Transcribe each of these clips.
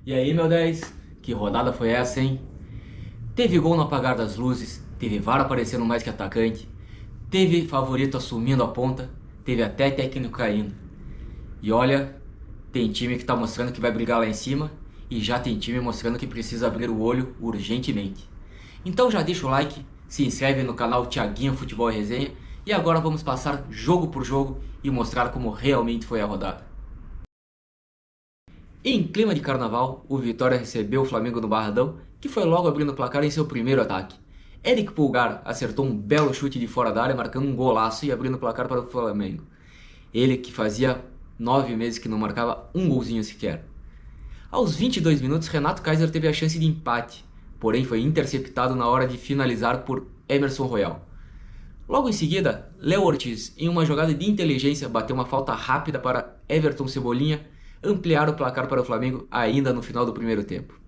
E aí, meu 10, que rodada foi essa, hein? Teve gol no apagar das luzes, teve VAR aparecendo mais que atacante, teve favorito assumindo a ponta, teve até técnico caindo. E olha, tem time que tá mostrando que vai brigar lá em cima e já tem time mostrando que precisa abrir o olho urgentemente. Então já deixa o like, se inscreve no canal Thiaguinho Futebol e Resenha e agora vamos passar jogo por jogo e mostrar como realmente foi a rodada. Em clima de carnaval, o Vitória recebeu o Flamengo no Barradão, que foi logo abrindo o placar em seu primeiro ataque. Eric Pulgar acertou um belo chute de fora da área, marcando um golaço e abrindo o placar para o Flamengo. Ele que fazia 9 meses que não marcava um golzinho sequer. Aos 22 minutos, Renato Kaiser teve a chance de empate, porém foi interceptado na hora de finalizar por Emerson Royal. Logo em seguida, Léo Ortiz, em uma jogada de inteligência, bateu uma falta rápida para Everton Cebolinha ampliar o placar para o Flamengo ainda no final do primeiro tempo.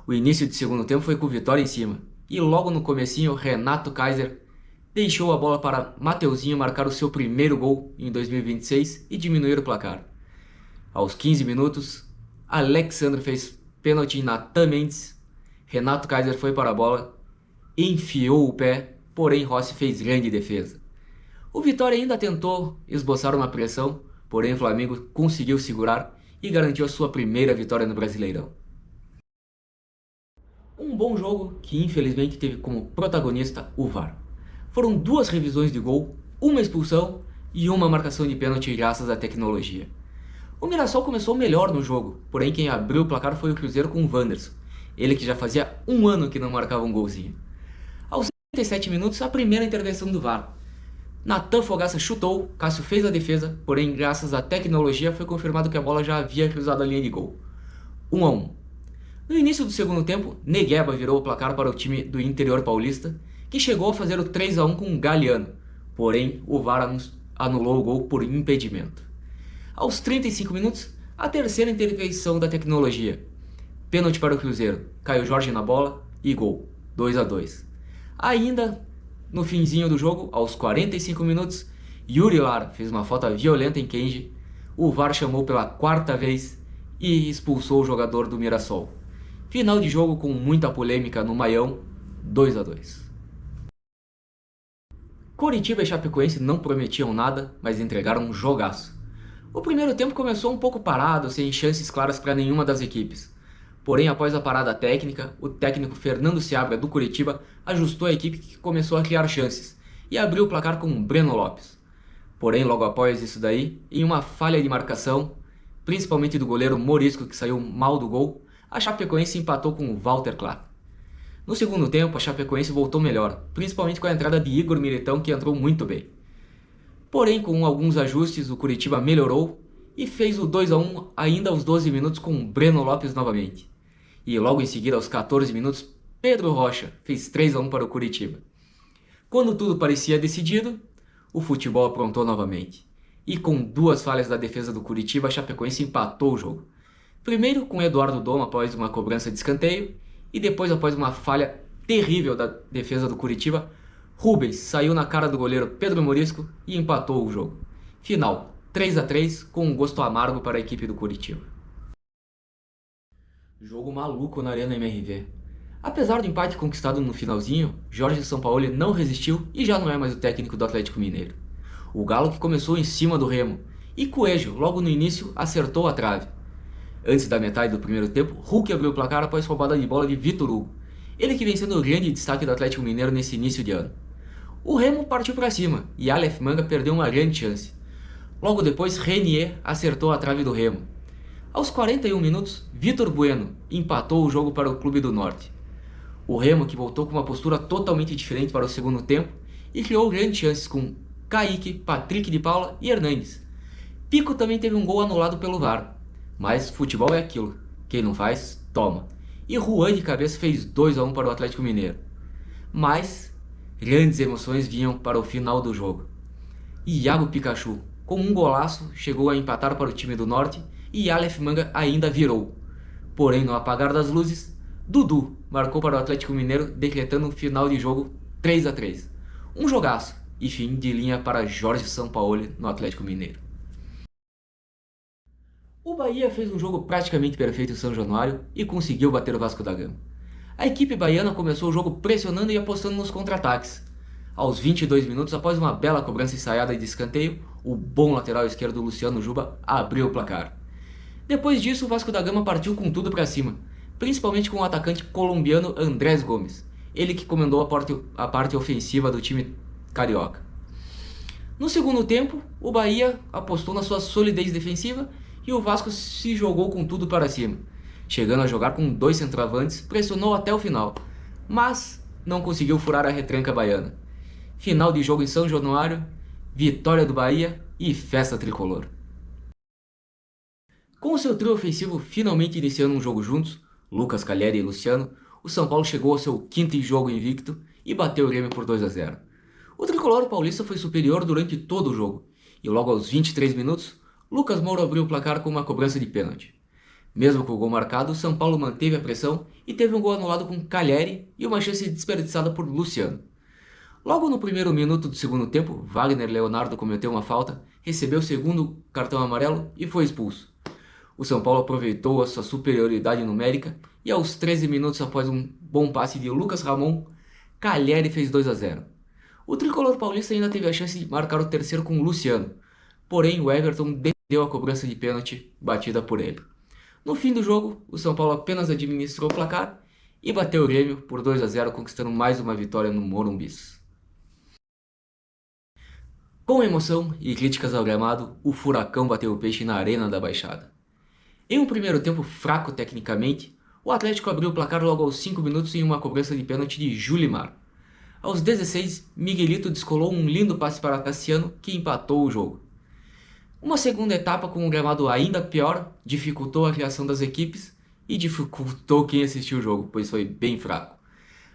O início de segundo tempo foi com o Vitória em cima, e logo no comecinho, Renato Kaiser deixou a bola para Mateuzinho marcar o seu primeiro gol em 2026 e diminuir o placar. Aos 15 minutos, Alexandre fez pênalti em Natan Mendes, Renato Kaiser foi para a bola, enfiou o pé, porém Rossi fez grande defesa. O Vitória ainda tentou esboçar uma pressão, porém o Flamengo conseguiu segurar e garantiu a sua primeira vitória no Brasileirão. Um bom jogo que infelizmente teve como protagonista o VAR. Foram duas revisões de gol, uma expulsão e uma marcação de pênalti graças à tecnologia. O Mirassol começou melhor no jogo, porém quem abriu o placar foi o Cruzeiro com o Wanderson, ele que já fazia um ano que não marcava um golzinho. Aos 37 minutos, a primeira intervenção do VAR. Natan Fogaça chutou, Cássio fez a defesa, porém graças à tecnologia foi confirmado que a bola já havia cruzado a linha de gol. 1-1. No início do segundo tempo, Negueba virou o placar para o time do interior paulista, que chegou a fazer o 3-1 com o Galeano, porém o VAR anulou o gol por impedimento. Aos 35 minutos, a terceira intervenção da tecnologia. Pênalti para o Cruzeiro, Caio Jorge na bola e gol, 2-2. Ainda no finzinho do jogo, aos 45 minutos, Yuri Lara fez uma falta violenta em Kenji, o VAR chamou pela quarta vez e expulsou o jogador do Mirassol. Final de jogo com muita polêmica no Maião, 2-2. Coritiba e Chapecoense não prometiam nada, mas entregaram um jogaço. O primeiro tempo começou um pouco parado, sem chances claras para nenhuma das equipes. Porém, após a parada técnica, o técnico Fernando Seabra do Coritiba ajustou a equipe que começou a criar chances e abriu o placar com o Breno Lopes. Porém, logo após isso daí, em uma falha de marcação, principalmente do goleiro Morisco que saiu mal do gol, a Chapecoense empatou com o Walter Clark. No segundo tempo, a Chapecoense voltou melhor, principalmente com a entrada de Igor Militão que entrou muito bem. Porém, com alguns ajustes, o Coritiba melhorou e fez o 2-1 ainda aos 12 minutos com o Breno Lopes novamente. E logo em seguida, aos 14 minutos, Pedro Rocha fez 3-1 para o Coritiba. Quando tudo parecia decidido, o futebol aprontou novamente. E com duas falhas da defesa do Coritiba, a Chapecoense empatou o jogo. Primeiro com Eduardo Dom após uma cobrança de escanteio, e depois após uma falha terrível da defesa do Coritiba, Rubens saiu na cara do goleiro Pedro Morisco e empatou o jogo. Final 3-3 com um gosto amargo para a equipe do Coritiba. Jogo maluco na Arena MRV. Apesar do empate conquistado no finalzinho, Jorge Sampaoli não resistiu e já não é mais o técnico do Atlético Mineiro. O Galo que começou em cima do Remo, e Coelho, logo no início, acertou a trave. Antes da metade do primeiro tempo, Hulk abriu o placar após roubada de bola de Vitor Hugo, ele que vem sendo o grande destaque do Atlético Mineiro nesse início de ano. O Remo partiu para cima e Aleph Manga perdeu uma grande chance. Logo depois, Renier acertou a trave do Remo. Aos 41 minutos, Vitor Bueno empatou o jogo para o Clube do Norte. O Remo que voltou com uma postura totalmente diferente para o segundo tempo e criou grandes chances com Kaique, Patrick de Paula e Hernandes. Pico também teve um gol anulado pelo VAR, mas futebol é aquilo, quem não faz, toma. E Juan de cabeça fez 2-1 para o Atlético Mineiro. Mas grandes emoções vinham para o final do jogo. Iago Pikachu, com um golaço, chegou a empatar para o time do Norte e Aleph Manga ainda virou. Porém, no apagar das luzes, Dudu marcou para o Atlético Mineiro, decretando um final de jogo 3-3. Um jogaço e fim de linha para Jorge Sampaoli no Atlético Mineiro. O Bahia fez um jogo praticamente perfeito em São Januário e conseguiu bater o Vasco da Gama. A equipe baiana começou o jogo pressionando e apostando nos contra-ataques. Aos 22 minutos, após uma bela cobrança ensaiada de escanteio, o bom lateral esquerdo Luciano Juba abriu o placar. Depois disso, o Vasco da Gama partiu com tudo para cima, principalmente com o atacante colombiano Andrés Gomes, ele que comandou a parte ofensiva do time carioca. No segundo tempo, o Bahia apostou na sua solidez defensiva e o Vasco se jogou com tudo para cima, chegando a jogar com dois centroavantes, pressionou até o final, mas não conseguiu furar a retranca baiana. Final de jogo em São Januário, vitória do Bahia e festa tricolor. Com o seu trio ofensivo finalmente iniciando um jogo juntos, Lucas, Calheri e Luciano, o São Paulo chegou ao seu quinto jogo invicto e bateu o Grêmio por 2-0. O tricolor paulista foi superior durante todo o jogo, e logo aos 23 minutos, Lucas Moura abriu o placar com uma cobrança de pênalti. Mesmo com o gol marcado, o São Paulo manteve a pressão e teve um gol anulado com Calheri e uma chance desperdiçada por Luciano. Logo no primeiro minuto do segundo tempo, Wagner Leonardo cometeu uma falta, recebeu o segundo cartão amarelo e foi expulso. O São Paulo aproveitou a sua superioridade numérica e aos 13 minutos após um bom passe de Lucas Ramon, Calheri fez 2-0. O tricolor paulista ainda teve a chance de marcar o terceiro com Luciano, porém o Everton defendeu a cobrança de pênalti batida por ele. No fim do jogo, o São Paulo apenas administrou o placar e bateu o Grêmio por 2-0, conquistando mais uma vitória no Morumbi. Com emoção e críticas ao gramado, o Furacão bateu o peixe na Arena da Baixada. Em um primeiro tempo fraco tecnicamente, o Atlético abriu o placar logo aos 5 minutos em uma cobrança de pênalti de Julimar. Aos 16, Miguelito descolou um lindo passe para Cassiano, que empatou o jogo. Uma segunda etapa com um gramado ainda pior dificultou a criação das equipes e dificultou quem assistiu o jogo, pois foi bem fraco.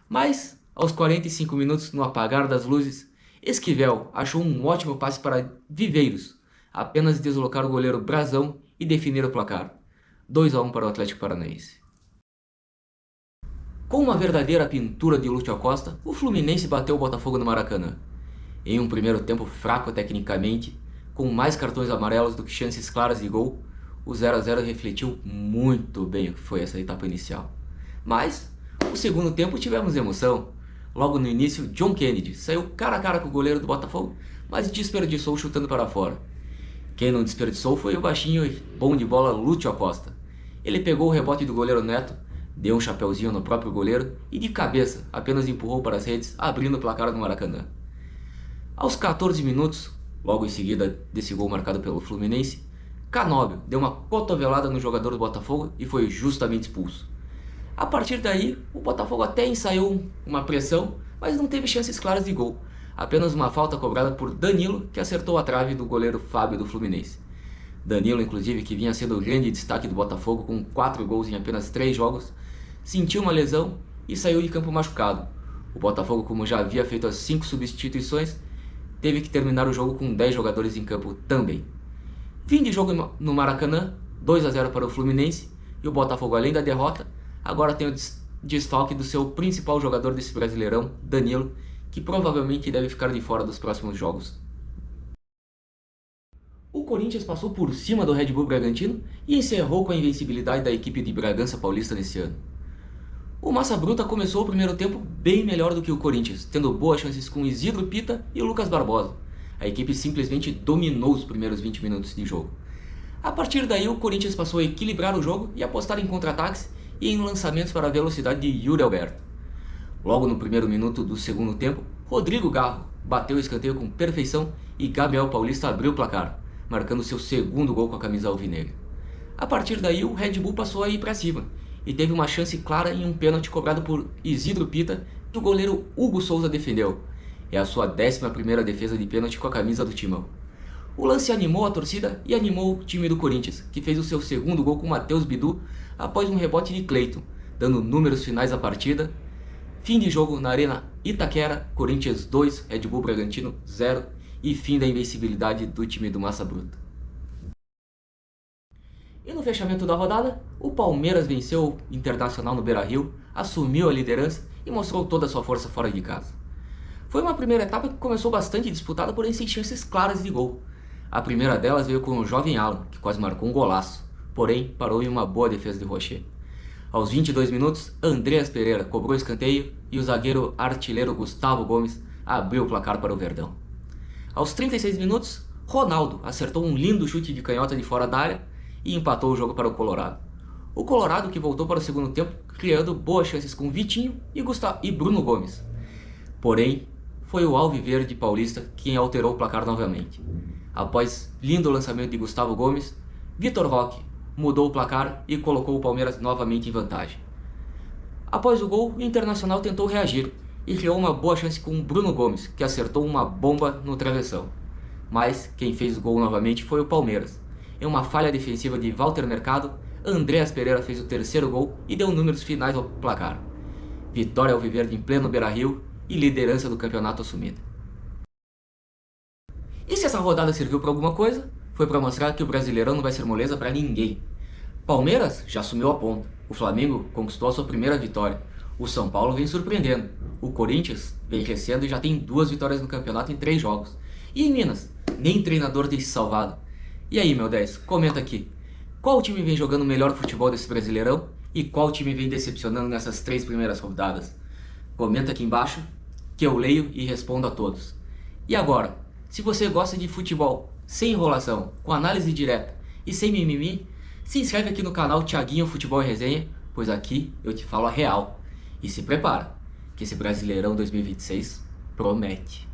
Mas, aos 45 minutos, no apagar das luzes, Esquivel achou um ótimo passe para Viveiros, apenas deslocar o goleiro Brazão e definir o placar. 2-1 para o Atlético Paranaense. Com uma verdadeira pintura de Lúcio Acosta, o Fluminense bateu o Botafogo no Maracanã. Em um primeiro tempo fraco tecnicamente, com mais cartões amarelos do que chances claras de gol, o 0-0 refletiu muito bem o que foi essa etapa inicial. Mas, no segundo tempo tivemos emoção. Logo no início, John Kennedy saiu cara a cara com o goleiro do Botafogo, mas desperdiçou chutando para fora. Quem não desperdiçou foi o baixinho e bom de bola Lúcio Acosta. Ele pegou o rebote do goleiro Neto, deu um chapeuzinho no próprio goleiro e de cabeça apenas empurrou para as redes, abrindo o placar no Maracanã. Aos 14 minutos, logo em seguida desse gol marcado pelo Fluminense, Canóbio deu uma cotovelada no jogador do Botafogo e foi justamente expulso. A partir daí, o Botafogo até ensaiou uma pressão, mas não teve chances claras de gol. Apenas uma falta cobrada por Danilo, que acertou a trave do goleiro Fábio do Fluminense. Danilo, inclusive, que vinha sendo o grande destaque do Botafogo com 4 gols em apenas 3 jogos, sentiu uma lesão e saiu de campo machucado. O Botafogo, como já havia feito as 5 substituições, teve que terminar o jogo com 10 jogadores em campo também. Fim de jogo no Maracanã, 2-0 para o Fluminense, e o Botafogo, além da derrota, agora tem o desfalque do seu principal jogador desse Brasileirão, Danilo, que provavelmente deve ficar de fora dos próximos jogos. O Corinthians passou por cima do Red Bull Bragantino e encerrou com a invencibilidade da equipe de Bragança Paulista nesse ano. O Massa Bruta começou o primeiro tempo bem melhor do que o Corinthians, tendo boas chances com Isidro Pita e Lucas Barbosa. A equipe simplesmente dominou os primeiros 20 minutos de jogo. A partir daí, o Corinthians passou a equilibrar o jogo e apostar em contra-ataques e em lançamentos para a velocidade de Yuri Alberto. Logo no primeiro minuto do segundo tempo, Rodrigo Garro bateu o escanteio com perfeição e Gabriel Paulista abriu o placar, marcando seu segundo gol com a camisa alvinegra. A partir daí, o Red Bull passou a ir para cima e teve uma chance clara em um pênalti cobrado por Isidro Pita que o goleiro Hugo Souza defendeu. É a sua 11ª defesa de pênalti com a camisa do Timão. O lance animou a torcida e animou o time do Corinthians, que fez o seu segundo gol com Matheus Bidu após um rebote de Cleiton, dando números finais à partida. Fim de jogo na Arena Itaquera, Corinthians 2, Red Bull Bragantino 0 e fim da invencibilidade do time do Massa Bruta. E no fechamento da rodada, o Palmeiras venceu o Internacional no Beira-Rio, assumiu a liderança e mostrou toda a sua força fora de casa. Foi uma primeira etapa que começou bastante disputada, porém sem chances claras de gol. A primeira delas veio com o jovem Alan, que quase marcou um golaço. porém parou em uma boa defesa de Rocher. Aos 22 minutos, Andreas Pereira cobrou escanteio e o zagueiro artilheiro Gustavo Gomes abriu o placar para o Verdão. Aos 36 minutos, Ronaldo acertou um lindo chute de canhota de fora da área e empatou o jogo para o Colorado. O Colorado que voltou para o segundo tempo criando boas chances com Vitinho e Bruno Gomes. Porém, foi o Alviverde Paulista quem alterou o placar novamente. Após lindo lançamento de Gustavo Gomes, Vitor Roque mudou o placar e colocou o Palmeiras novamente em vantagem. Após o gol, o Internacional tentou reagir e criou uma boa chance com Bruno Gomes, que acertou uma bomba no travessão. Mas quem fez o gol novamente foi o Palmeiras. Em uma falha defensiva de Walter Mercado, Andreas Pereira fez o terceiro gol e deu números finais ao placar. Vitória alviverde em pleno Beira-Rio e liderança do campeonato assumida. E se essa rodada serviu para alguma coisa, foi para mostrar que o Brasileirão não vai ser moleza para ninguém. Palmeiras já assumiu a ponta, o Flamengo conquistou a sua primeira vitória, o São Paulo vem surpreendendo, o Corinthians vem crescendo e já tem 2 vitórias no campeonato em 3 jogos. E em Minas, nem treinador tem se salvado. E aí, meu 10, comenta aqui. Qual time vem jogando o melhor futebol desse Brasileirão e qual time vem decepcionando nessas 3 primeiras rodadas? Comenta aqui embaixo que eu leio e respondo a todos. E agora, se você gosta de futebol sem enrolação, com análise direta e sem mimimi, se inscreve aqui no canal Thiaguinho Futebol e Resenha, pois aqui eu te falo a real. E se prepara, que esse Brasileirão 2026 promete.